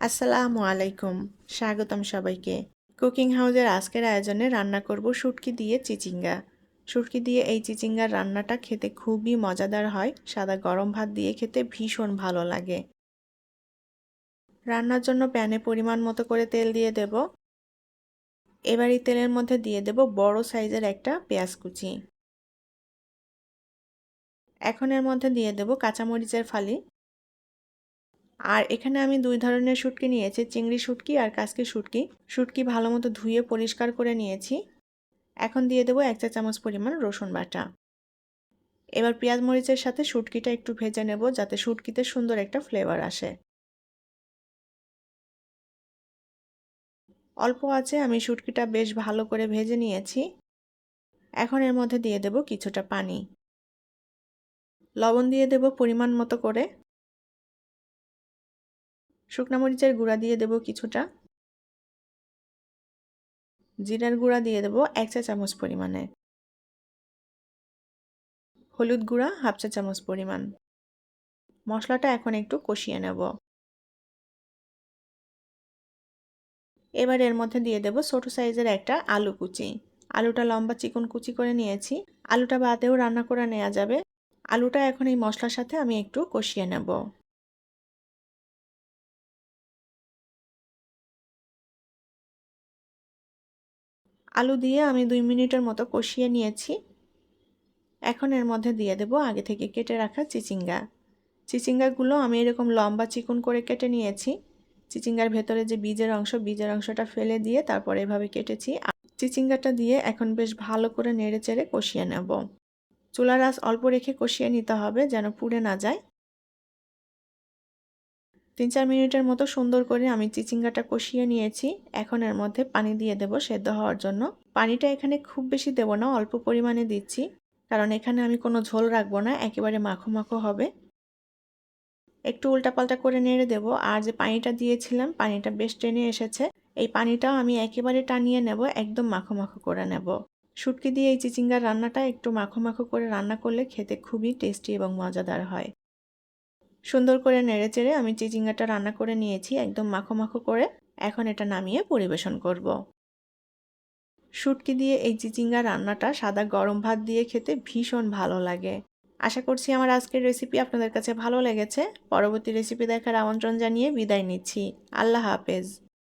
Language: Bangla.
আসসালামু আলাইকুম, স্বাগতম সবাইকে। কুকিং হাউসের আজকের আয়োজনে রান্না করব শুটকি দিয়ে চিচিঙ্গা। শুটকি দিয়ে এই চিচিঙ্গার রান্নাটা খেতে খুবই মজাদার হয়, সাদা গরম ভাত দিয়ে খেতে ভীষণ ভালো লাগে। রান্নার জন্য প্যানে পরিমাণ মতো করে তেল দিয়ে দেব। এবার এই তেলের মধ্যে দিয়ে দেব বড় সাইজের একটা পেঁয়াজ কুচি। এখন এর মধ্যে দিয়ে দেব কাঁচামরিচের ফালি। আর এখানে আমি দুই ধরনের শুটকি নিয়েছি, চিংড়ি শুটকি আর কাসকি শুটকি। শুটকি ভালো মতো ধুয়ে পরিষ্কার করে নিয়েছি। এখন দিয়ে দেবো 1 চা চামচ পরিমাণ রসুন বাটা। এবার পেঁয়াজ মরিচের সাথে শুটকিটা একটু ভেজে নেব যাতে শুটকিতে সুন্দর একটা ফ্লেভার আসে। অল্প আঁচে আমি শুটকিটা বেশ ভালো করে ভেজে নিয়েছি। এখন এর মধ্যে দিয়ে দেব কিছুটা পানি। লবণ দিয়ে দেব পরিমাণ মতো করে। শুকনা মরিচের গুঁড়া দিয়ে দেব কিছুটা। জিরার গুঁড়া দিয়ে দেব 1 চা চামচ পরিমাণে। হলুদ গুঁড়া 1/2 চা চামচ পরিমাণ। মশলাটা এখন একটু কষিয়ে নেব। এবার এর মধ্যে দিয়ে দেব ছোট সাইজের একটা আলু কুচি। আলুটা লম্বা চিকন কুচি করে নিয়েছি। আলুটা বাদেও রান্না করে নেওয়া যাবে। আলুটা এখন এই মশলার সাথে আমি একটু কষিয়ে নেব। আলু দিয়ে আমি 2 মিনিটের মতো কষিয়ে নিয়েছি। এখন এর মধ্যে দিয়ে দেব আগে থেকে কেটে রাখা চিচিঙ্গা। চিচিঙ্গাগুলো আমি এরকম লম্বা চিকন করে কেটে নিয়েছি। চিচিঙ্গার ভেতরে যে বীজের অংশটা ফেলে দিয়ে তারপর এভাবে কেটেছি। চিচিঙ্গাটা দিয়ে এখন বেশ ভালো করে নেড়েচেড়ে কষিয়ে নেব। চুলার আঁচ অল্প রেখে কষিয়ে নিতে হবে যেন পুড়ে না যায়। 3-4 মিনিটের মতো সুন্দর করে আমি চিচিঙ্গাটা কষিয়ে নিয়েছি। এখন এর মধ্যে পানি দিয়ে দেব সেদ্ধ হওয়ার জন্য। পানিটা এখানে খুব বেশি দেব না, অল্প পরিমাণে দিচ্ছি, কারণ এখানে আমি কোনো ঝোল রাখবো না, একেবারে মাখো মাখো হবে। একটু উল্টাপাল্টা করে নেড়ে দেব। আর যে পানিটা দিয়েছিলাম পানিটা বেশ টেনে এসেছে। এই পানিটাও আমি একেবারে টানিয়ে নেব, একদম মাখো মাখো করে নেব। শুটকি দিয়ে এই চিচিঙ্গার রান্নাটা একটু মাখো মাখো করে রান্না করলে খেতে খুবই টেস্টি এবং মজাদার হয়। সুন্দর করে নেড়েচেড়ে আমি চিচিঙ্গাটা রান্না করে নিয়েছি একদম মাখো মাখো করে। এখন এটা নামিয়ে পরিবেশন করব। শুটকি দিয়ে এই চিচিঙ্গা রান্নাটা সাদা গরম ভাত দিয়ে খেতে ভীষণ ভালো লাগে। আশা করছি আমার আজকের রেসিপি আপনাদের কাছে ভালো লেগেছে। পরবর্তী রেসিপি দেখার আমন্ত্রণ জানিয়ে বিদায় নিচ্ছি। আল্লাহ হাফেজ।